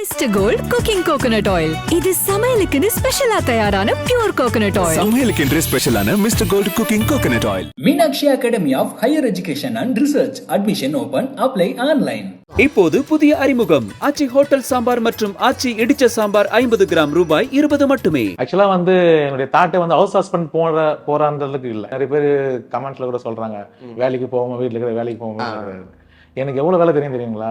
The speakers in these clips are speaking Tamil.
Mister Gold cooking coconut oil. இது சமையலுக்குன்னு ஸ்பெஷலா தயாரான பியூர் கோகனட் ஆயில். சமையலுக்கென்றே ஸ்பெஷலான Mister Gold cooking coconut oil. Meenakshi Academy of Higher Education and Research. Admission open. Apply online. இப்போது புதிய அறிமுகம் ஆச்சி ஹோட்டல் சாம்பார் மற்றும் ஆச்சி இடிச்ச சாம்பார் 50 கிராம் ரூபாய் 20 மட்டுமே. ஆக்சுவலா என்னுடைய தாட்டை ஹவுஸ் ஹஸ்பண்ட் போறான்றதுக்கு இல்லை. நிறைய பேர் கமெண்ட்ஸ்ல கூட சொல்றாங்க வேலைக்கு போவோம், வீட்டுல இருக்கிற வேலைக்கு போவோம். எனக்கு எவ்வளவு வேலை தெரியுங்களா?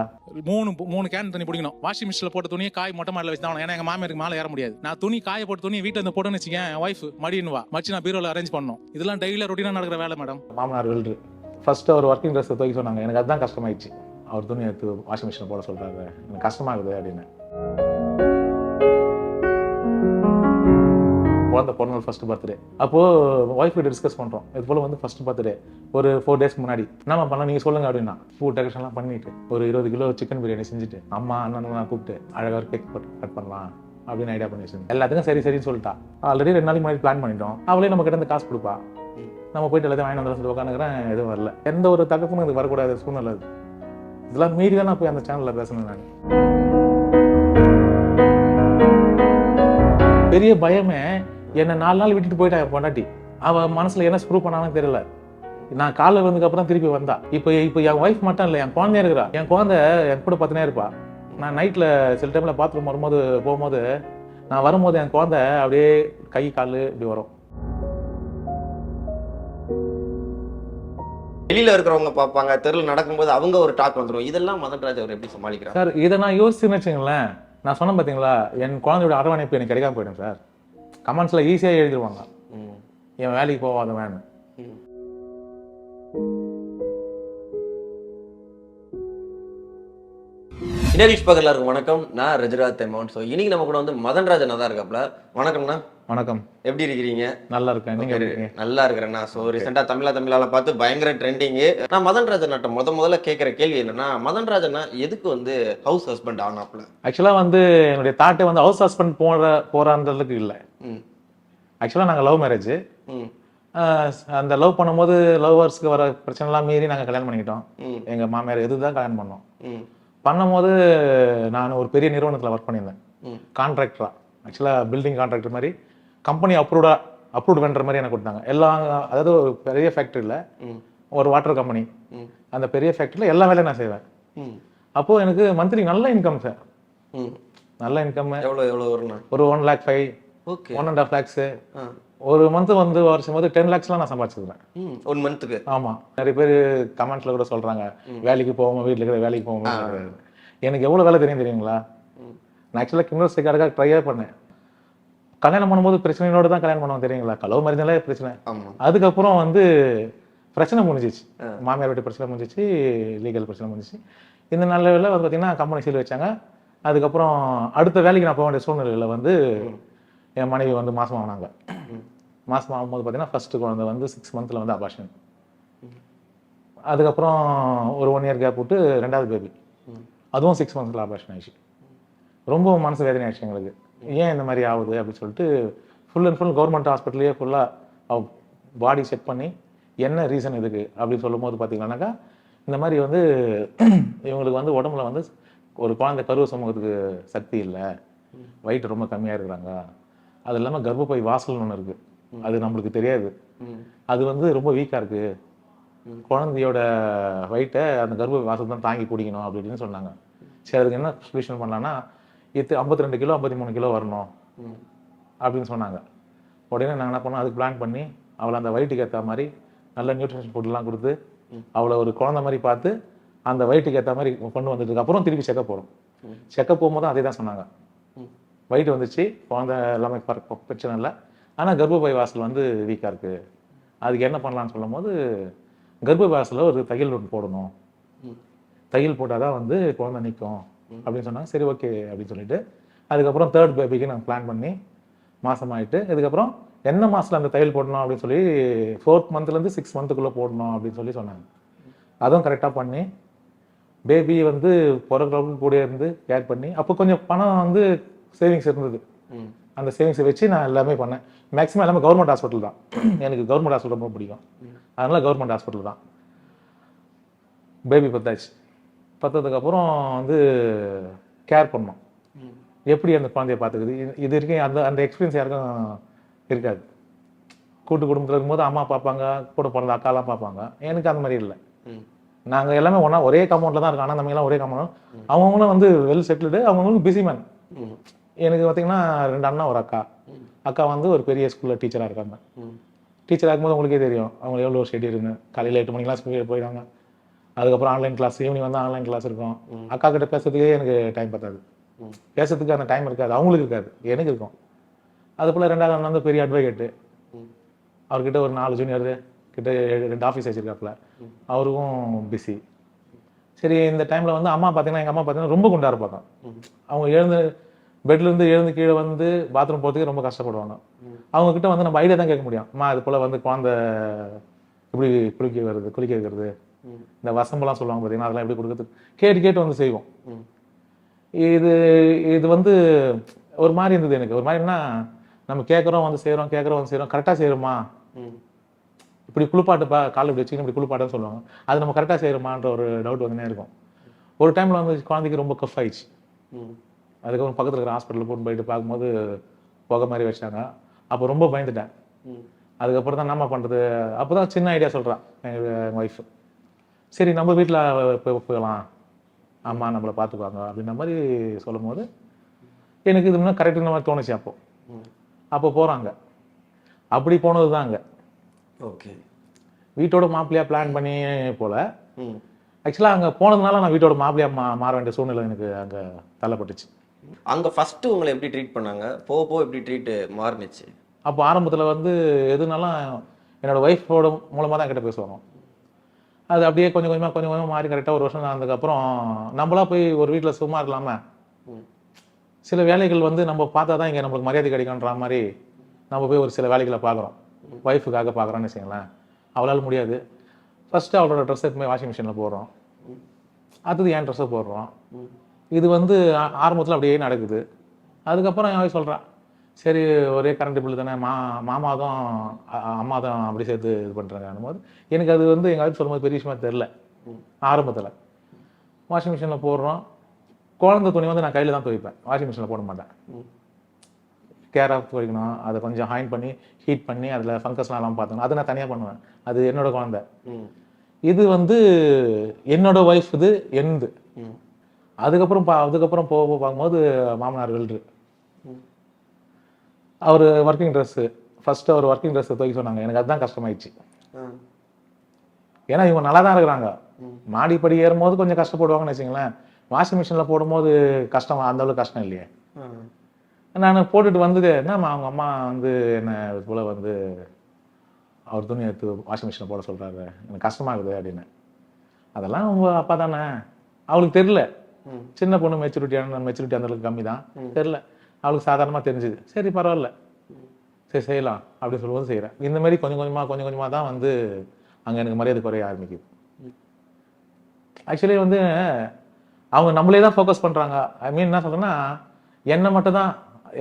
மூணு கேன் தண்ணி பிடிக்கணும். வாஷிங் மிஷின்ல போட்ட துணியை காய் மொட்டை மாடல வச்சு தான். ஏன்னா எங்க மாமியாருக்கு மேலே ஏற முடியாது. நான் துணி காய போட்ட துணி வீட்டுல இருந்து போட்டோன்னு வச்சுக்கேன், என் ஒய்ஃப் மடின்னு மச்சு நான் பீரோல அரேஞ்ச் பண்ணணும். இதெல்லாம் டெய்லியா ரொட்டீனா நடக்கிற வேலை மேடம். மாமனார் வெல்ட்ரு ஃபர்ஸ்ட் அவர் ஒர்க்கிங் ட்ரெஸ் துவைக்க சொன்னாங்க. எனக்கு அதுதான் கஷ்டமாயிடுச்சு. அவர் துணி எடுத்து வாஷிங் மிஷின் போட சொல்றாரு, எனக்கு கஷ்டமாகுது அப்படின்னு. குழந்தை பிறந்த ஃபர்ஸ்ட் பர்த்டே அப்போ ஒய்ஃப் கிட்ட டிஸ்கஸ் பண்றோம். இது போல ஃபர்ஸ்ட் பர்த்டே ஒரு 4 days முன்னாடி நம்ம பண்ணலாம், நீங்க சொல்லுங்க அப்படின்னா. ஃபுட் டெக்கரேஷன்லாம் பண்ணிட்டு ஒரு 20 கிலோ சிக்கன் பிரியாணி செஞ்சுட்டு அம்மா அண்ணன் கூப்பிட்டு அழகா கேக் கட் பண்ணலாம் அப்படின்னு ஐடியா பண்ணி வச்சிருந்தேன். எல்லாத்துக்கும் சரி சரின்னு சொல்லிட்டா. ஆல்ரெடி 2 நாளைக்கு முன்னாடி பிளான் பண்ணிட்டோம். அவளே நம்ம கிட்ட காசு கொடுப்பா, நம்ம போயிட்டு எல்லாத்தையும் வாங்கி வந்து சொல்லி உட்காந்துக்கிறேன். எதுவும் வரல, எந்த ஒரு தகப்பும் எனக்கு வரக்கூடாது சூழ்நிலை. இதெல்லாம் மீறி தான் நான் போய் அந்த சேனல்ல பேசணும். நான் பெரிய பயமே என்னை 4 நாள் விட்டுட்டு போயிட்டா என் பொண்டாட்டி. அவ மனசுல என்ன ஸ்க்ரூ பண்ணாலும் தெரியல. நான் காலைல வந்ததுக்கு அப்புறம் திருப்பி வந்தா. இப்போ என் ஒய்ஃப் மட்டும் இல்லை, என் குழந்தையா இருக்கிறா. என் குழந்தை என் கூட பத்தினே இருப்பா. நான் நைட்ல சில டைம்ல பாத்ரூம் போகும்போது நான் வரும்போது என் குழந்தை அப்படியே கை கால் இப்படி வரும். வெளியில இருக்கிறவங்க பார்ப்பாங்க, தெருவில் நடக்கும்போது அவங்க ஒரு டாக் வந்துடும். இதெல்லாம் மதன்ராஜ் அவர் எப்படி சமாளிக்கிறார் சார்? இதை நான் யோசிச்சுன்னு வச்சுங்களேன். நான் சொன்னேன் பார்த்தீங்களா, என் குழந்தையோட அரவணைப்பு எனக்கு கிடைக்காம போயிடும் சார். கமெண்ட்ஸ்ல ஈஸியாக எழுதிடுவாங்க, என் வேலைக்கு போவாத வேணும். இனரிஷ் பகல் எல்லாருக்கும் வணக்கம். நான் ரஜராஜ் தெமௌன். ஸோ இன்னைக்கு நம்ம கூட மதன்ராஜன் தான் இருக்காப்ல. வணக்கம்ண்ணா. வணக்கம். எப்படி இருக்கிறீங்க? நல்லா இருக்கேன், நீங்க நல்லா இருக்கிறேன்னா. ஸோ ரீசெண்டாக தமிழால பார்த்து பயங்கர ட்ரெண்டிங்கு. நான் மதன்ராஜன் முதல்ல கேட்குற கேள்வி என்னன்னா, மதன்ராஜனா எதுக்கு ஹவுஸ் ஹஸ்பண்ட் ஆனாப்ல? ஆக்சுவலா என்னுடைய தாட்டை ஹவுஸ் ஹஸ்பண்ட் போறான்றதுக்கு இல்லை. ஆக்சுவலா நாங்கள் லவ் மேரேஜ். அந்த லவ் பண்ணும்போது லவ்வர்ஸ்க்கு வர பிரச்சனைலாம் மீறி நாங்கள் கல்யாணம் பண்ணிக்கிட்டோம். எங்க மாமியார் எதுதான் கல்யாணம் பண்ணோம். பண்ணும்போது நான் ஒரு பெரிய நிறுவனத்தில் ஒர்க் பண்ணியிருந்தேன், கான்ட்ராக்டரா. ஆக்சுவலாக பில்டிங் கான்ட்ராக்டர் மாதிரி கம்பெனி அப்ரூவ்ட் பண்ணுற மாதிரி எனக்கு கொடுத்தாங்க. எல்லாம் அதாவது ஒரு பெரிய ஃபேக்ட்ரியில் ஒரு வாட்டர் கம்பெனி, அந்த பெரிய ஃபேக்ட்ரியில் எல்லா வேலையும் நான் செய்வேன். அப்போது எனக்கு மந்த்லி நல்ல இன்கம் சார். நல்ல இன்கம். எவ்வளோ ஒரு 1,05,000 1.5 lakhs. ஒரு மந்த் வருஷம் 10 lakhsலாம் நான் சம்பாதிச்சிருக்கேன் 1 monthக்கு. ஆமா. நிறைய பேர் கமெண்ட்ஸ்ல கூட சொல்றாங்க வேலைக்கு போவோம், வீட்டுல இருக்கிற வேலைக்கு போவோம். எனக்கு எவ்வளவு வேலை தெரியுங்களா? நான் ஆக்சுவலா கிம்னஸ்டிக்காக ட்ரையே பண்ணேன். கல்யாணம் பண்ணும்போது பிரச்சனையோட தான் கல்யாணம் பண்ணுவோம் தெரியுங்களா? கலவு மருந்தாலே பிரச்சனை. அதுக்கப்புறம் பிரச்சனை முடிஞ்சிச்சு. மாமியார் வீட்டு பிரச்சனை முடிஞ்சிச்சு, லீகல் பிரச்சனை முடிஞ்சிச்சு. இந்த நல்ல பாத்தீங்கன்னா கம்பெனி சீல் வச்சாங்க. அதுக்கப்புறம் அடுத்த வேலைக்கு நான் போக வேண்டிய சூழ்நிலையில என் மனைவி மாசம் ஆனாங்க. மாசம் ஆகும்போது பார்த்தீங்கன்னா ஃபர்ஸ்ட் குழந்தை 6 monthsல அபார்ஷன். அதுக்கப்புறம் ஒரு 1 year கேப் விட்டு 2வது பேபி, அதுவும் 6 monthsல அபார்ஷன் ஆயிடுச்சு. ரொம்ப மனசு வேதனை ஆயிடுச்சு எங்களுக்கு. ஏன் இந்த மாதிரி ஆகுது அப்படின்னு சொல்லிட்டு ஃபுல் அண்ட் ஃபுல் கவர்மெண்ட் ஹாஸ்பிட்டல்லையே ஃபுல்லாக பாடி செக் பண்ணி என்ன ரீசன் இதுக்கு அப்படின்னு சொல்லும் போது பார்த்தீங்கன்னாக்கா, இந்த மாதிரி இவங்களுக்கு உடம்புல ஒரு குழந்தை கருவ சமூகத்துக்கு சக்தி இல்லை, வயிற்று ரொம்ப கம்மியாக இருக்கிறாங்க. அது இல்லாமல் கர்ப்பப்பை வாசல்னு ஒன்று இருக்குது, அது நம்மளுக்கு தெரியாது. அது ரொம்ப வீக்காக இருக்குது, குழந்தையோட வயிற்றை அந்த கர்ப்பப்பை வாசல் தான் தாங்கி குடிக்கணும் அப்படின்னு சொன்னாங்க. சரி, அதுக்கு என்ன சொல்யூஷன் பண்ணலான்னா, 52 கிலோ 53 கிலோ வரணும் அப்படின்னு சொன்னாங்க. உடனே நாங்கள் என்ன பண்ணோம், அதுக்கு பிளான் பண்ணி அவளை அந்த வயிற்றுக்கு ஏற்ற மாதிரி நல்ல நியூட்ரிஷன் ஃபுட்லாம் கொடுத்து அவளை ஒரு குழந்தை மாதிரி பார்த்து அந்த வயிற்றுக்கு ஏற்ற மாதிரி கொண்டு வந்ததுக்கு அப்புறம் திருப்பி செக்கப் போகிறோம். செக்கப் போகும்போது அதே தான் சொன்னாங்க, வயிற்று வந்துச்சு, குழந்தை எல்லாமே பிரச்சனை இல்லை, ஆனால் கர்ப்பப்பை வாசல் வீக்காக இருக்குது, அதுக்கு என்ன பண்ணலான்னு சொல்லும் போது கர்ப்பப்பை வாசலில் ஒரு தையல் ஒன்று போடணும், தையல் போட்டால் தான் குழந்தை நிற்கும் அப்படின்னு சொன்னாங்க. சரி, ஓகே அப்படின்னு சொல்லிட்டு அதுக்கப்புறம் 3rd பேபிக்கு நாங்கள் பிளான் பண்ணி மாதமாயிட்டு, இதுக்கப்புறம் என்ன மாதத்தில் அந்த தையல் போடணும் அப்படின்னு சொல்லி 4th monthலேருந்து 6 monthக்குள்ளே போடணும் அப்படின்னு சொல்லி சொன்னாங்க. அதுவும் கரெக்டாக பண்ணி பேபி பிறகு கூட இருந்து கேர் பண்ணி, அப்போ கொஞ்சம் பணம் சேவிங்ஸ் இருந்தது. அந்த சேவிங்ஸை வச்சு நான் எல்லாமே பண்ணேன். மேக்ஸிமம் எல்லாமே கவர்மெண்ட் ஹாஸ்பிட்டல் தான். எனக்கு கவர்மெண்ட் ஹாஸ்பிட்டல் ரொம்ப பிடிக்கும், அதனால கவர்மெண்ட் ஹாஸ்பிட்டல் தான். பேபி பத்தாச்சு. பத்ததுக்கப்புறம் கேர் பண்ணோம். எப்படி அந்த குழந்தைய பார்த்துக்குது இது இருக்கே அந்த அந்த எக்ஸ்பீரியன்ஸ் யாருக்கும் இருக்காது. கூட்டு குடும்பத்தில் இருக்கும்போது அம்மா பார்ப்பாங்க, கூட பிறந்த அக்காலாம் பார்ப்பாங்க. எனக்கு அந்த மாதிரி இல்லை. நாங்கள் எல்லாமே ஒன்றா ஒரே காம்பவுண்டில் தான் இருக்கோம். ஆனால் தம்பிங்கெல்லாம் ஒரே காம்பவுண்ட். அவங்களும் வந்து வெல் செட்டில்டு, அவங்களும் பிஸி மேன். எனக்கு பார்த்தீங்கன்னா 2 அண்ணா ஒரு அக்கா. அக்கா வந்து ஒரு பெரிய ஸ்கூலில் டீச்சராக இருக்காங்க. டீச்சராக இருக்கும்போது உங்களுக்கே தெரியும் அவங்க எவ்வளோ ஷெட்யூல்னு. காலையில் 8 மணிக்கெலாம் ஸ்கூலுக்கு போயிடுவாங்க. அதுக்கப்புறம் ஆன்லைன் கிளாஸ், ஈவினிங் வந்து ஆன்லைன் கிளாஸ் இருக்கும். அக்கா கிட்ட பேசுறதுக்கே எனக்கு டைம் பத்தாது. பேசுறதுக்கு அந்த டைம் இருக்காது, அவங்களுக்கு இருக்காது, எனக்கு இருக்கும். அது போல் 2வது அண்ணன் வந்து பெரிய அட்வொகேட்டு. அவர்கிட்ட ஒரு 4 ஜூனியர் கிட்ட 2 ஆஃபீஸ் வச்சிருக்காப்புல. அவருக்கும் பிஸி. சரி, இந்த டைமில் வந்து அம்மா பார்த்தீங்கன்னா எங்கள் அம்மா பார்த்தீங்கன்னா ரொம்ப குண்டா இருப்பாங்க. அவங்க பெட்லேருந்து எழுந்து கீழே வந்து பாத்ரூம் போகிறதுக்கு ரொம்ப கஷ்டப்படுவாங்க. அவங்கக்கிட்ட வந்து நம்ம ஐடியா தான் கேட்க முடியும். அம்மா இது போல் வந்து குழந்தை இப்படி குளிக்க வைக்கிறது, இந்த வசம்பெல்லாம் சொல்லுவாங்க பார்த்தீங்கன்னா, அதெல்லாம் எப்படி கொடுக்குறது கேட்டு வந்து செய்வோம். இது வந்து ஒரு மாதிரி இருந்தது எனக்கு. ஒரு மாதிரின்னா நம்ம கேட்குறோம் வந்து செய்கிறோம் கரெக்டாக செய்கிறோமா, இப்படி குளிப்பாட்டுப்பா காலை இப்படி வச்சுக்கணும் இப்படி குளிப்பாட்டுன்னு சொல்லுவாங்க. அது நம்ம கரெக்டாக செய்கிறோமான்ற ஒரு டவுட் வந்துனே இருக்கும். ஒரு டைமில் வந்து குழந்தைக்கு ரொம்ப கஃப் ஆயிடுச்சு. அதுக்கப்புறம் பக்கத்தில் இருக்கிற ஹாஸ்பிட்டலில் போட்டு போயிட்டு பார்க்கும்போது புகை மாதிரி வச்சாங்க. அப்போ ரொம்ப பயந்துட்டேன். அதுக்கப்புறம் தான் நம்ம பண்ணுறது, அப்போ தான் சின்ன ஐடியா சொல்கிறான் எங்கள் ஒய்ஃப். சரி நம்ம வீட்டில் போகலாம், அம்மா நம்மளை பார்த்துக்குவாங்க அப்படின்ற மாதிரி சொல்லும் போது எனக்கு இது முன்னாடி கரெக்டுன்ற மாதிரி தோணுச்சு. அப்போ போகிறாங்க. அப்படி போனது தான் அங்கே. ஓகே. வீட்டோட மாப்பிள்ளையாக பிளான் பண்ணி போல. ஆக்சுவலாக அங்கே போனதுனால நான் வீட்டோட மாப்பிள்ளையாக மாற வேண்டிய சூழ்நிலை எனக்கு அங்கே தள்ளப்பட்டுச்சு. அங்கே ஃபஸ்ட்டு உங்களை எப்படி ட்ரீட் பண்ணாங்க, போக எப்படி ட்ரீட்டு மாறுனுச்சு? அப்போ ஆரம்பத்தில் வந்து எதுனாலும் என்னோட ஒய்ஃபோட மூலமாக தான் கிட்ட பேசுவாங்க. அது அப்படியே கொஞ்சம் கொஞ்சமாக மாறி கரெக்டாக 1 வருஷம் ஆனதுக்கப்புறம் நம்மளா போய் ஒரு வீட்டில் சும்மா இருக்கலாமா, சில வேலைகள் வந்து நம்ம பார்த்தா தான் இங்கே நம்மளுக்கு மரியாதை கிடைக்குன்ற மாதிரி நம்ம போய் ஒரு சில வேலைகளை பார்க்குறோம். ஒய்ஃபுக்காக பார்க்குறோன்னு வச்சுங்களேன். அவளால் முடியாது. ஃபஸ்ட்டு அவளோட ட்ரெஸ் எடுத்து போய் வாஷிங் மிஷினில் போடுறோம். அடுத்தது என் ட்ரெஸ்ஸை போடுறோம். இது வந்து ஆரம்பத்தில் அப்படியே நடக்குது. அதுக்கப்புறம் என் ஒய்ஃப் சொல்கிறான், சரி ஒரே கரண்ட் பில்லு தானே, மாமா தான் அம்மா தான் அப்படி சேர்த்து இது பண்ணுறாங்க போது எனக்கு அது வந்து எங்கள் ஒய்ஃப் சொல்லும்போது பெரிய விஷயமா தெரில. ஆரம்பத்தில் வாஷிங் மிஷினில் போடுறோம். குழந்தை துணி வந்து நான் கையில் தான் துவைப்பேன், வாஷிங் மிஷினில் போட மாட்டேன். கேராக துவைக்கணும், அதை கொஞ்சம் ஹாயின் பண்ணி ஹீட் பண்ணி அதில் ஃபங்கஸ்லாம் பார்த்துக்கணும், அதை நான் தனியாக பண்ணுவேன். அது என்னோட குழந்தை. இது வந்து என்னோட ஒய்ஃப், இது என்னது. அதுக்கப்புறம் போக பார்க்கும்போது மாமனார் வெல்ட்ரு, அவர் ஒர்க்கிங் ட்ரெஸ்ஸு ஃபஸ்ட்டு அவர் ஒர்க்கிங் ட்ரெஸ்ஸை துவைக்க சொன்னாங்க. எனக்கு அதுதான் கஷ்டமாயிடுச்சு. ஏன்னா இவங்க நல்லா தான் இருக்கிறாங்க. மாடிப்படி ஏறும்போது கொஞ்சம் கஷ்டப்படுவாங்கன்னு வச்சுங்களேன். வாஷிங் மிஷினில் போடும்போது கஷ்டம், அந்தளவுக்கு கஷ்டம் இல்லையே. நான் போட்டுட்டு வந்தது என்னம்மா அவங்க அம்மா வந்து என்ன இது போல் வந்து அவர் துணி எடுத்து வாஷிங் மிஷினில் போட சொல்கிறாரு, எனக்கு கஷ்டமாகுது அப்படின்னு. அதெல்லாம் அவங்க அப்பா தானே, அவளுக்கு தெரில. சின்ன பொண்ணு மெச்சூரிட்டி அந்தளவுக்கு கம்மி தான், தெரில. அவளுக்கு சாதாரணமாக தெரிஞ்சுது. சரி பரவாயில்ல, சரி செய்யலாம் அப்படின்னு சொல்லும்போது செய்கிறேன். இந்த மாதிரி கொஞ்சம் கொஞ்சமாக தான் வந்து அங்கே எனக்கு மரியாதை குறைய ஆரம்பிக்குது. ஆக்சுவலி வந்து அவங்க நம்மளே தான் ஃபோக்கஸ் பண்ணுறாங்க. ஐ மீன் என்ன சொல்கிறேன்னா, என்னை மட்டும் தான்,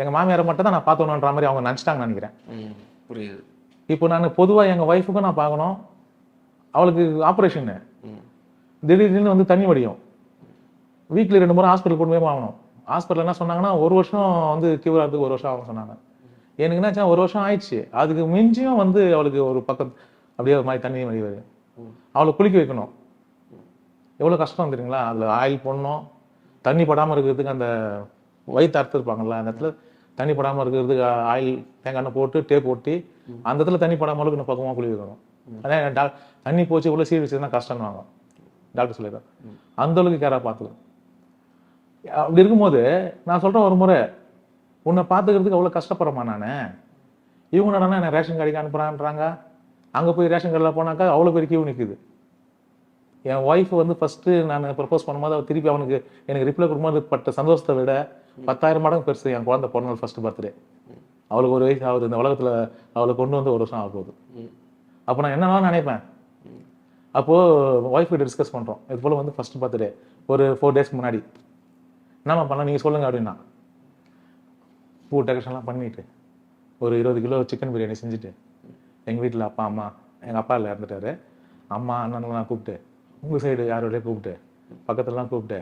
எங்கள் மாமியாரை மட்டும் தான் நான் பார்த்தோணுன்ற மாதிரி அவங்க நினச்சிட்டாங்கன்னு நினைக்கிறேன். புரியுது. இப்போ நான் பொதுவாக எங்கள் ஒய்ஃபுக்கும் நான் பார்க்கணும். அவளுக்கு ஆப்ரேஷனு, திடீர்னு வந்து தண்ணி வடியும். வீக்லி 2 முறை ஹாஸ்பிட்டல் கொண்டு போய் ஆகணும். ஹாஸ்பிட்டல் என்ன சொன்னாங்கன்னா 1 வருஷம் வந்து கியூர் ஆகிறதுக்கு 1 வருஷம் ஆகும் சொன்னாங்க. எனக்கு என்னாச்சா 1 வருஷம் ஆயிடுச்சு. அதுக்கு மிஞ்சியும் வந்து அவளுக்கு ஒரு பக்கம் அப்படியே ஒரு மாதிரி தண்ணி வடி வருது. அவளை குளிக்க வைக்கணும். எவ்வளோ கஷ்டம் தெரியுங்களா? அதில் ஆயில் போடணும், தண்ணி படாமல் இருக்கிறதுக்கு அந்த வயிற்று அறுத்துருப்பாங்கல்ல, அந்த இடத்துல தண்ணி படாமல் இருக்கிறதுக்கு ஆயில் தேங்காய் எண்ணெய் போட்டு டேப் போட்டி அந்த இடத்துல தண்ணி படாமல் அளவுக்கு இன்னும் பக்கமாக குளி வைக்கணும். அதான் தண்ணி போச்சு இவ்வளோ சீர் வச்சுன்னா கஷ்டம்னுவாங்க டாக்டர் சொல்லிடுறேன். அந்த அளவுக்கு கேராக பார்த்துக்கணும். அப்படி இருக்கும்போது நான் சொல்கிறேன், ஒரு முறை உன்னை பார்த்துக்கிறதுக்கு அவ்வளோ கஷ்டப்படுறேம்மா நான். இவங்க நடனா என்ன ரேஷன் கடைக்கு அனுப்புகிறான்றாங்க. அங்கே போய் ரேஷன் கடையில் போனாக்கா அவ்வளோ பேர் கியூ நிற்குது. என் ஒய்ஃப் வந்து ஃபஸ்ட்டு நான் ப்ரப்போஸ் பண்ணும்போது அவர் திருப்பி எனக்கு ரிப்ளை கொடுக்கும்போது பட்ட சந்தோஷத்தை விட 10,000 மடங்கு பெருசு என் குழந்தை பிறந்த ஃபஸ்ட்டு பர்த்டே. அவளுக்கு 1 வயசு ஆகுது. இந்த உலகத்தில் அவளை கொண்டு வந்து 1 வருஷம் ஆக போகுது. அப்போ நான் என்னெல்லாம் நினைப்பேன். அப்போது ஒய்ஃப்கிட்ட டிஸ்கஸ் பண்ணுறோம், இது போல் வந்து ஃபஸ்ட்டு பர்த்டே ஒரு 4 டேஸ்க்கு முன்னாடி என்னம்மா பண்ணலாம் நீங்கள் சொல்லுங்கள் அப்படின்னா. பூ டெக்கரேஷன்லாம் பண்ணிவிட்டு ஒரு 20 கிலோ சிக்கன் பிரியாணி செஞ்சுட்டு எங்கள் வீட்டில் அப்பா அம்மா, எங்கள் அப்பா இல்லை இறந்துட்டாரு, அம்மா அண்ணன்லாம் கூப்பிட்டு, உங்கள் சைடு யாரோடய கூப்பிட்டு, பக்கத்துலலாம் கூப்பிட்டு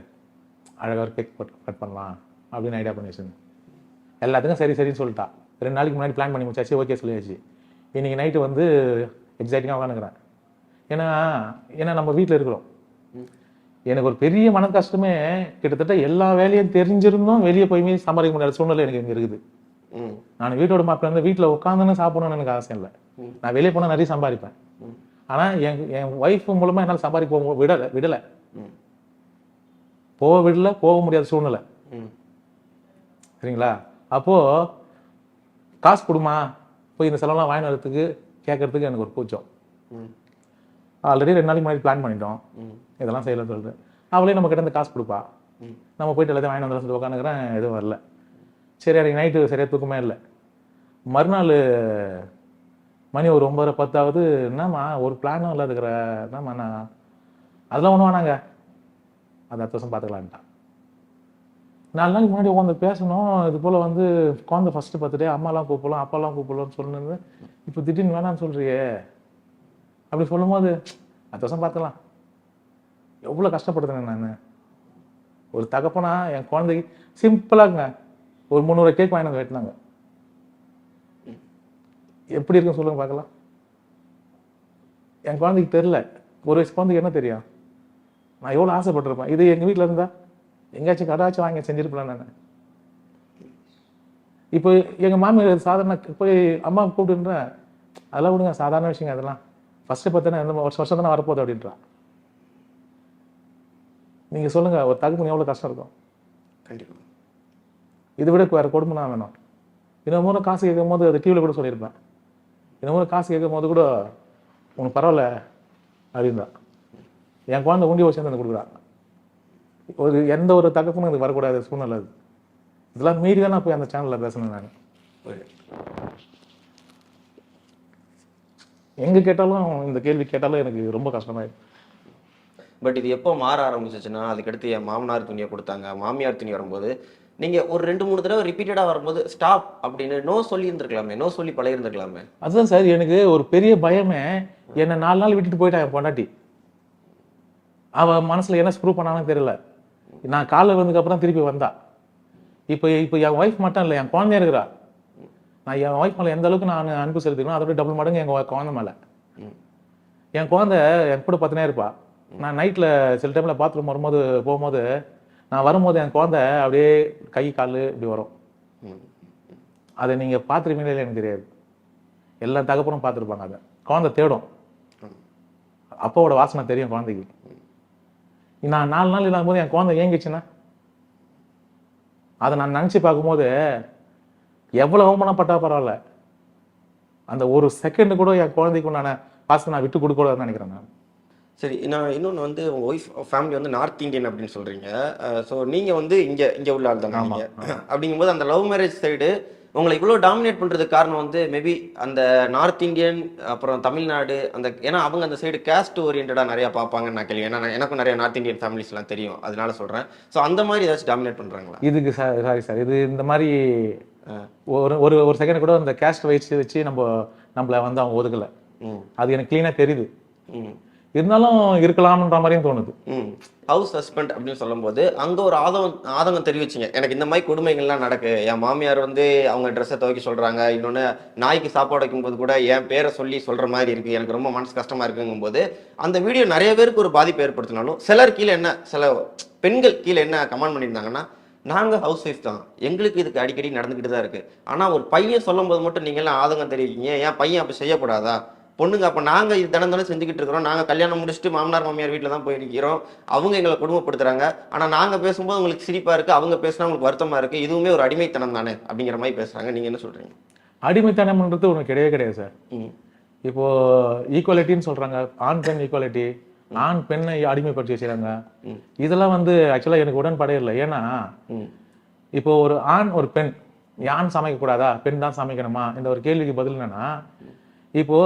அழகாக ஒரு கேக் கட் பண்ணலாம் அப்படின்னு ஐடியா பண்ணி வச்சிருந்தேன். எல்லாத்துக்கும் சரி சரின்னு சொல்லிட்டா. 2 நாளைக்கு முன்னாடி பிளான் பண்ணி முடிச்சாச்சு, ஓகே சொல்லியாச்சு. இன்னைக்கு நைட்டு வந்து எக்ஸைட்டிங்காக உட்காந்துக்கிறேன். ஏன்னா நம்ம வீட்டில் இருக்கிறோம். எனக்கு ஒரு பெரிய மன கஷ்டமே, கிட்டத்தட்ட எல்லா வேலையும் தெரிஞ்சிருந்தும் வெளியே போய் சம்பாதிக்க முடியாத சூழ்நிலை எனக்கு இங்கே இருக்குது. நான் வீட்டோட மாப்பிள்ள வந்து வீட்டில் உட்காந்துன்னு சாப்பிடணும்னு எனக்கு ஆசை இல்லை. நான் வெளியே போனால் நிறைய சம்பாதிப்பேன். ஆனால் என் ஒய்ஃப் மூலமாக என்னால் சம்பாதிக்க விடலை போக முடியாத சூழ்நிலை. சரிங்களா? அப்போது காசு கொடுமா போய் இந்த செலவெல்லாம் வாங்கி வரதுக்கு கேட்கறதுக்கு எனக்கு ஒரு கூச்சம். ஆல்ரெடி 2 நாளைக்கு முன்னாடி பிளான் பண்ணிட்டோம், இதெல்லாம் செய்யலன்னு சொல்லிட்டு. அவளே நம்ம கிட்ட இருந்து காசு கொடுப்பா, நம்ம போயிட்டு எல்லாத்தையும் வாங்கி வந்து சொல்லிட்டு உட்காந்துக்கிறேன். எதுவும் வரல. சரி, அன்றைக்கி நைட்டு சரியாக தூக்கமே இல்லை. மறுநாள் மணி ஒரு 9:10 ஆகுது. என்னம்மா ஒரு பிளானும் இல்லாதுக்கிற, என்னம்மா நான் அதெல்லாம் ஒன்றும் வேணாங்க, அது அடுத்த வருஷம் பார்த்துக்கலான்ட்டான். 4 நாளைக்கு முன்னாடி உட்காந்து பேசணும், இது போல் வந்து குழந்தை ஃபஸ்ட்டு பார்த்துட்டு அம்மாலாம் கூப்பிடலாம் அப்பாலாம் கூப்பிடலாம்னு சொன்னது, இப்போ திடீர்னு வேணான்னு சொல்கிறியே அப்படி சொல்லும்போது அடுத்த வருஷம் பார்த்துக்கலாம். எவ்வளோ கஷ்டப்படுறேன் நான். ஒரு தகப்பனா என் குழந்தைக்கு சிம்பிளாங்க ஒரு 300 கேக் வாங்கி வந்து வெட்டினாங்க. எப்படி இருக்குன்னு சொல்லுங்க பார்க்கலாம். என் குழந்தைக்கு தெரில, 1 வயசு குழந்தைக்கு என்ன தெரியும்? நான் எவ்வளோ ஆசைப்பட்டிருப்பேன். இது எங்கள் வீட்டில் இருந்தால் எங்கேயாச்சும் கடாச்சும் வாங்கி செஞ்சிருப்பேன் நான். இப்போ எங்கள் மாமியார் சாதாரண போய் அம்மா கூப்பிட்டுன்றேன், அதெல்லாம் விடுங்க, சாதாரண விஷயங்க அதெல்லாம். ஃபஸ்ட்டு பார்த்தோன்னா எந்த வருஷம் தானே வரப்போகுது அப்படின்றா. நீங்கள் சொல்லுங்கள், ஒரு தகுப்பு எவ்வளோ கஷ்டம் இருக்கும். கண்டிப்பாக. இதை விட வேறு கொடுமை தான் வேணும். இன்னொரு முறை காசு கேட்கும் போது அது டிவியில் கூட சொல்லியிருப்பேன். இன்னொரு முறை காசு கேட்கும் போது கூட உனக்கு பரவாயில்ல அப்படின்றா. என் குழந்தை உண்டி வச்சு வந்து கொடுக்குறா. எந்த ஒரு தகப்பும் எனக்கு வரக்கூடாது சூழ்நிலை அது. இதெல்லாம் மீறி தான் நான் போய் அந்த சேனலில் பேசணும். நான் எங்கே கேட்டாலும் இந்த கேள்வி கேட்டாலும் எனக்கு ரொம்ப கஷ்டமாயிடும். பட் இது எப்போ மாற ஆரம்பிச்சிச்சுன்னா, அதுக்கடுத்து என் மாமனார் துணியை கொடுத்தாங்க, மாமியார் துணி வரும்போது நீங்கள் ஒரு 2-3 தடவை ரிப்பீட்டடாக வரும்போது ஸ்டாப் அப்படின்னு நோ சொல்லி இருந்திருக்கலாமே, நோ சொல்லி பழகிருந்துருக்கலாமே. அதுதான் சார் எனக்கு ஒரு பெரிய பயமே. என்னை 4 நாள் விட்டுட்டு போயிட்டா என் பொண்டாட்டி. அவள் மனசில் என்ன ஸ்க்ரூ பண்ணாலும் தெரியல. நான் காலைல வந்ததுக்கப்புறம் திருப்பி வந்தா. இப்போ என் ஒய்ஃப் மட்டும் இல்லை, என் குழந்தைய இருக்கிறா. நான் என் ஒய்ஃப் மேலே எந்த அளவுக்கு நான் அன்பு செலுத்திக்கணும், அதோட டபுள் மடங்கு எங்கள் குழந்தை மேலே. என் குழந்தை என் கூட பார்த்துனே இருப்பா. நான் நைட்டில் சில டைமில் பாத்ரூம் போகும்போது நான் வரும்போது என் குழந்தை அப்படியே கை கால் இப்படி வரும். அதை நீங்கள் பார்த்துருப்பீங்களே எனக்கு தெரியாது. எல்லா தகப்பனும் பார்த்துருப்பாங்க. அதை குழந்தை தேடும். அப்பாவோட வாசனை தெரியும் குழந்தைக்கு. நான் 4 நாள் இல்லாத போது என் குழந்தை ஏங்கிச்சுன்னா அதை நான் நினச்சி பார்க்கும்போது எவ்வளோ அவமானப்பட்டா பரவாயில்ல, அந்த ஒரு செகண்ட் கூட என் குழந்தைக்கு நான் பாசத்தை நான் விட்டு கொடுக்கூடாதுன்னு நினைக்கிறேன் நான். சரி, நான் இன்னொன்று வந்து உங்கள் ஒய்ஃப் ஃபேமிலி வந்து நார்த் இந்தியன் அப்படின்னு சொல்கிறீங்க. ஸோ நீங்கள் வந்து இங்கே உள்ள ஆள் தானே நீங்கள். அப்படிங்கும்போது அந்த லவ் மேரேஜ் சைடு உங்களை இவ்வளோ டாமினேட் பண்ணுறதுக்கு காரணம் வந்து மேபி அந்த நார்த் இந்தியன் அப்புறம் தமிழ்நாடு அந்த, ஏன்னா அவங்க அந்த சைடு கேஸ்ட் ஓரியன்டாக நிறையா பார்ப்பாங்கன்னு நான் கேள்வி. ஏன்னா எனக்கும் நிறைய நார்த் இந்தியன் ஃபேமிலிஸ்லாம் தெரியும், அதனால சொல்கிறேன். ஸோ அந்த மாதிரி ஏதாச்சும் டாமினேட் பண்ணுறாங்களா? இதுக்கு சாரி சார், இது இந்த மாதிரி ஒரு செகண்ட் கூட அந்த கேஸ்ட் வச்சு நம்மளை வந்து அவங்க ஒதுக்கலை. அது எனக்கு கிளீனாக தெரியுது. இருந்தாலும் இருக்கலாம்ன்ற மாதிரியும் தோணுது. ஹவுஸ் ஹஸ்பண்ட் அப்படின்னு சொல்லும்போது அங்கே ஒரு ஆதங்கம் தெரிவிச்சிங்க, எனக்கு இந்த மாதிரி கொடுமைகள்லாம் நடக்கு. என் மாமியார் வந்து அவங்க ட்ரெஸ்ஸை துவைக்க சொல்கிறாங்க, இன்னொன்று நாய்க்கு சாப்பாடு வைக்கும்போது கூட என் பேரை சொல்லி சொல்கிற மாதிரி இருக்குது, எனக்கு ரொம்ப மனசு கஷ்டமாக இருக்குங்கும்போது அந்த வீடியோ நிறைய பேருக்கு ஒரு பாதிப்பு ஏற்படுத்தினாலும் சிலர் கீழே சில பெண்கள் கீழே என்ன கமெண்ட் பண்ணியிருந்தாங்கன்னா, நாங்கள் ஹவுஸ் ஒய்ஃப் தான், எங்களுக்கு இதுக்கு அடிக்கடி நடந்துக்கிட்டு தான் இருக்குது. ஆனால் ஒரு பையன் சொல்லும் போது மட்டும் நீங்கள்லாம் ஆதங்கம் தெரிவிக்கீங்க, ஏன் பையன் அப்போ செய்யக்கூடாதா? பொண்ணுங்க அப்போ நாங்கள் இது தானே செஞ்சுக்கிட்டு இருக்கிறோம், நாங்கள் கல்யாணம் முடிச்சுட்டு மாமனார் மாமியார் வீட்டில் தான் போய் நிற்கிறோம், அவங்க எங்களை கொடுமைப்படுத்துறாங்க, ஆனால் நாங்கள் பேசும்போது உங்களுக்கு சிரிப்பாக இருக்குது, அவங்க பேசினா உங்களுக்கு வருத்தமாக இருக்குது, இதுவுமே ஒரு அடிமைத்தனம் தானே அப்படிங்கிற மாதிரி பேசுகிறாங்க. நீங்கள் என்ன சொல்கிறீங்க? அடிமைத்தனம்ன்றது ஒன்று கிடையாது சார். இப்போது ஈக்குவாலிட்டின்னு சொல்கிறாங்க, ஆண் பெண் ஈக்குவாலிட்டி, ஆண் பெண்ணை அடிமைப்படுத்தி வச்சுக்கிறாங்க. இதெல்லாம் வந்து ஆக்சுவலாக எனக்கு உடன்பாடே இல்லை. ஏன்னா இப்போ ஒரு ஆண் ஒரு பெண், ஆண் சமைக்கக்கூடாதா பெண் தான் சமைக்கணுமா, இந்த ஒரு கேள்விக்கு பதில் என்னன்னா, இப்போ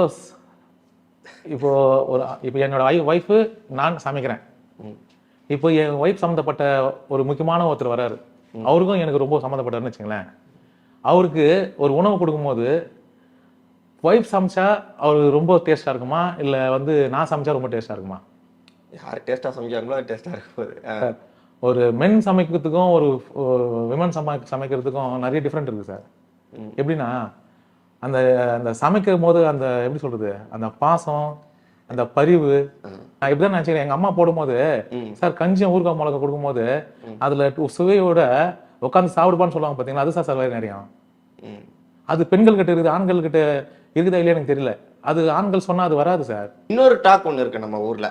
என்னோட ஒய்ஃபு நான் சமைக்கிறேன். இப்போ என் ஒய்ஃப் சம்மந்தப்பட்ட ஒரு முக்கியமான ஒருத்தர் வர்றாரு, அவருக்கும் எனக்கு ரொம்ப சம்மந்தப்பட்டாருன்னு வச்சுங்களேன். அவருக்கு ஒரு உணவு கொடுக்கும்போது ஒய்ஃப் சமைச்சா அவருக்கு ரொம்ப டேஸ்டாக இருக்குமா, இல்லை வந்து நான் சமைச்சா ரொம்ப டேஸ்டாக இருக்குமா? யார் டேஸ்ட்டாக சமைக்கிறாங்களோ அது டேஸ்ட்டாக இருக்கும் போது ஒரு மென் சமைக்கிறதுக்கும் ஒரு விமன் சமைக்கிறதுக்கும் நிறைய டிஃப்ரெண்ட் இருக்குது சார். எப்படின்னா அந்த அந்த சமைக்கும் போது அந்த எப்படி சொல்றது அந்த பாசம் அந்த பரிவு நான் இப்படிதான் நினைச்சுக்கிறேன். எங்க அம்மா போடும்போது சார் கஞ்சியம் ஊறுகாய் மிளகா கொடுக்கும்போது அதுல சுவையோட உட்காந்து சாப்பிடுப்பான்னு சொல்லுவாங்க பாத்தீங்களா, அது சார் நிறைய அது பெண்கள் கிட்ட இருக்குது, ஆண்கள் கிட்ட இருக்குதா இல்லையா எனக்கு தெரியல. அது ஆண்கள் சொன்னா அது வராது சார். இன்னொரு டாக் ஒன்று இருக்கு நம்ம ஊர்ல,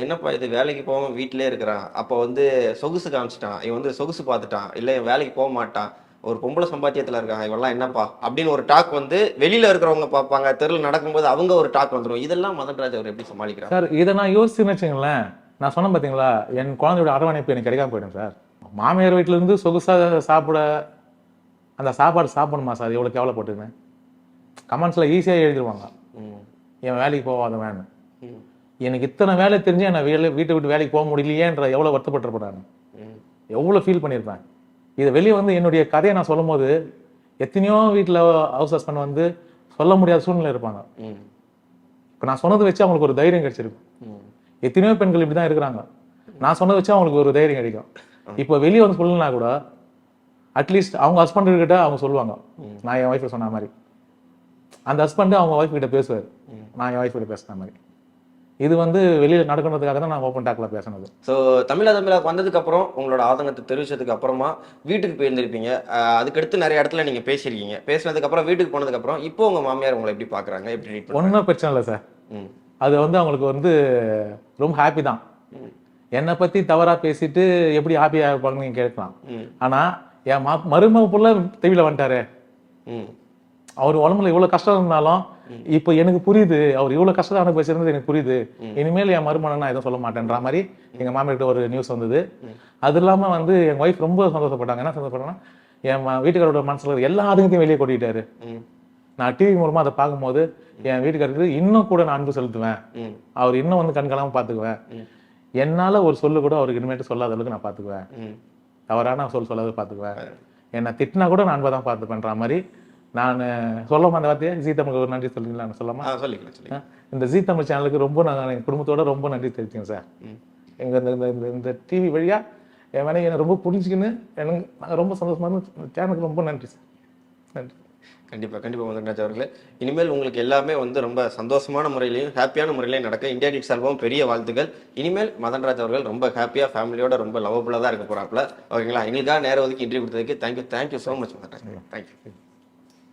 என்னப்பா இது வேலைக்கு போகாம வீட்டிலே இருக்கிறான், அப்போ வந்து சொகுசு காமிச்சிட்டான், இவன் வந்து சொகுசு பார்த்துட்டான், இல்லை இவன் வேலைக்கு போக மாட்டான், ஒரு பொம்பளை சம்பாத்தியத்துல இருக்கான், இவெல்லாம் என்னப்பா அப்படின்னு ஒரு டாக் வந்து வெளியில இருக்கிறவங்க பார்ப்பாங்க, தெருவில் நடக்கும்போது அவங்க ஒரு டாக் வந்துடும். இதெல்லாம் மதன்ராஜ் அவர் எப்படி சமாளிக்கிறார் சார்? இதை நான் யோசிச்சுன்னு வச்சுங்களேன், நான் சொன்னேன் பார்த்தீங்களா, என் குழந்தையோட அரவணைப்பு எனக்கு கிடைக்காம போயிடும் சார். மாமியார் வீட்டுல இருந்து சொகுசா சாப்பிட அந்த சாப்பாடு சாப்பிடணுமா சார், எவ்வளோ கேவலப்பட்டுன்னு கமெண்ட்ஸ்ல ஈஸியாக எழுதிடுவாங்க, என் வேலைக்கு போகாத வேணும். எனக்கு இத்தனை வேலை தெரிஞ்சு நான் வீட்டை விட்டு வேலைக்கு போக முடியலையேன்ற எவ்வளோ வருத்தப்பட்டிருப்பேன், நான் எவ்வளோ ஃபீல் பண்ணியிருப்பேன். இதை வெளியே வந்து என்னுடைய கதையை நான் சொல்லும் போது எத்தனையோ வீட்டில் ஹவுஸ் ஹஸ்பண்ட் வந்து சொல்ல முடியாத சூழ்நிலை இருப்பாங்க. இப்போ நான் சொன்னதை வச்சு அவங்களுக்கு ஒரு தைரியம் கிடைச்சிருக்கு. எத்தனையோ பெண்கள் இப்படி தான் இருக்கிறாங்க, நான் சொன்னதை வச்சு அவங்களுக்கு ஒரு தைரியம் கிடைக்கும். இப்போ வெளியே வந்து சொல்லணும்னா கூட அட்லீஸ்ட் அவங்க ஹஸ்பண்ட் கிட்ட அவங்க சொல்லுவாங்க, நான் என் ஒய்ஃபை சொன்ன மாதிரி. அந்த ஹஸ்பண்டு அவங்க ஒய்ஃப் கிட்ட பேசுவார், நான் என் ஒய்ஃப் கிட்ட பேசுன மாதிரி. இது வந்து வெளியில நடக்கிறதுக்காக தான் நான் ஓப்பன் டாக்ல பேசினது. ஸோ தமிழாக்கு வந்ததுக்கு அப்புறம் உங்களோட ஆதங்கத்தை தெரிவிச்சதுக்கு அப்புறமா வீட்டுக்கு போயிருந்திருப்பீங்க, அதுக்கடுத்து நிறைய இடத்துல நீங்க பேசியிருக்கீங்க. பேசினதுக்கு அப்புறம் வீட்டுக்கு போனதுக்கு அப்புறம் இப்போ உங்க மாமியார் உங்களை எப்படி பாக்குறாங்க, எப்படி ட்ரீட் பண்றாங்க? ஒன்றும் பிரச்சனை இல்லை சார். அது வந்து அவங்களுக்கு வந்து ரொம்ப ஹாப்பி தான். என்னை பத்தி தவறா பேசிட்டு எப்படி ஹாப்பியா இருப்பாங்கன்னு நீங்க கேட்கலாம். ஆனா என் மருமக புள்ள தெவில வந்துட்டாரு, அவர் உடம்புல இவ்வளவு கஷ்டம் இருந்தாலும் இப்ப எனக்கு புரியுது, அவர் இவ்வளவு கஷ்டம் அனுபவிச்சிருந்தது எனக்கு புரியுது, இனிமேல் என் மருமகன் நான் எதுவும் சொல்ல மாட்டேன்ற மாதிரி எங்க மாமியார்கிட்ட ஒரு நியூஸ் வந்தது. அது இல்லாம வந்து எங்க ஒய்ஃப் ரொம்ப சந்தோஷப்பட்டாங்க. என்ன சந்தோஷப்பட்டாங்கன்னா, என் வீட்டுக்காரோட மனசுல எல்லா ஆதங்கத்தையும் வெளியே கொட்டிட்டாரு. நான் டிவி மூலமா அதை பார்க்கும்போது என் வீட்டுக்காரருக்கு இன்னும் கூட நான் அன்பு செலுத்துவேன், அவர் இன்னும் வந்து கண்காணாம பாத்துக்குவேன், என்னால ஒரு சொல்லு கூட அவருக்கு இனிமேட்டு சொல்லாத அளவுக்கு நான் பாத்துக்குவேன், தவறான சொல்லாத பாத்துக்குவேன், என்னை திட்டினா கூட நான் அன்பை தான் பார்த்துப்பேன்ற மாதிரி. நான் சொல்லாம அந்த வார்த்தையை ஜீ தமிழுக்கு ஒரு நன்றி சொல்றீங்களா? சொல்லாமா? சொல்லிக்கலாம். இந்த ஜீ தமிழ் சேனலுக்கு ரொம்ப நான் என் குடும்பத்தோட ரொம்ப நன்றி தெரிவிச்சேன் சார். எங்க இந்த டிவி வழியா என் வேலையை என்னை ரொம்ப புரிஞ்சுக்கின்னு எனக்கு நாங்கள் ரொம்ப சந்தோஷமா இருந்தோம். சேனலுக்கு ரொம்ப நன்றி சார். நன்றி. கண்டிப்பா கண்டிப்பா மதன்ராஜ் அவர்களே, இனிமேல் உங்களுக்கு எல்லாமே வந்து ரொம்ப சந்தோஷமான முறையிலையும் ஹாப்பியான முறையிலையும் நடக்க இந்தியா கிளிக்ஸ் சார்பாகவும் பெரிய வாழ்த்துக்கள். இனிமேல் மதன்ராஜ் அவர்கள் ரொம்ப ஹாப்பியா ஃபேமிலியோட ரொம்ப லவபுல்லா தான் இருக்க போறாப்ல. ஓகேங்களா? எங்களுக்காக நேரம் ஒதுக்கி இன்டர்வியூ கொடுத்ததுக்கு thank you so much Madanraj. Thank you.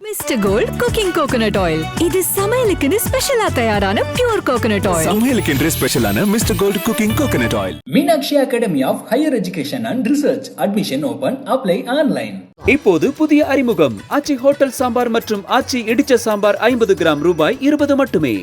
Mister Gold cooking coconut oil, இது சமையலுக்குன்னு ஸ்பெஷலா தயாரான பியூர் கோகனட் ஆயில். சமையலுக்கு ஸ்பெஷலான Mister Gold cooking coconut oil. Meenakshi Academy of Higher Education and Research. Admission open. Apply online. இப்போது புதிய அறிமுகம் ஆச்சி ஹோட்டல் சாம்பார் மற்றும் ஆச்சி இடிச்ச சாம்பார் 50 கிராம் ரூபாய் 20 மட்டுமே.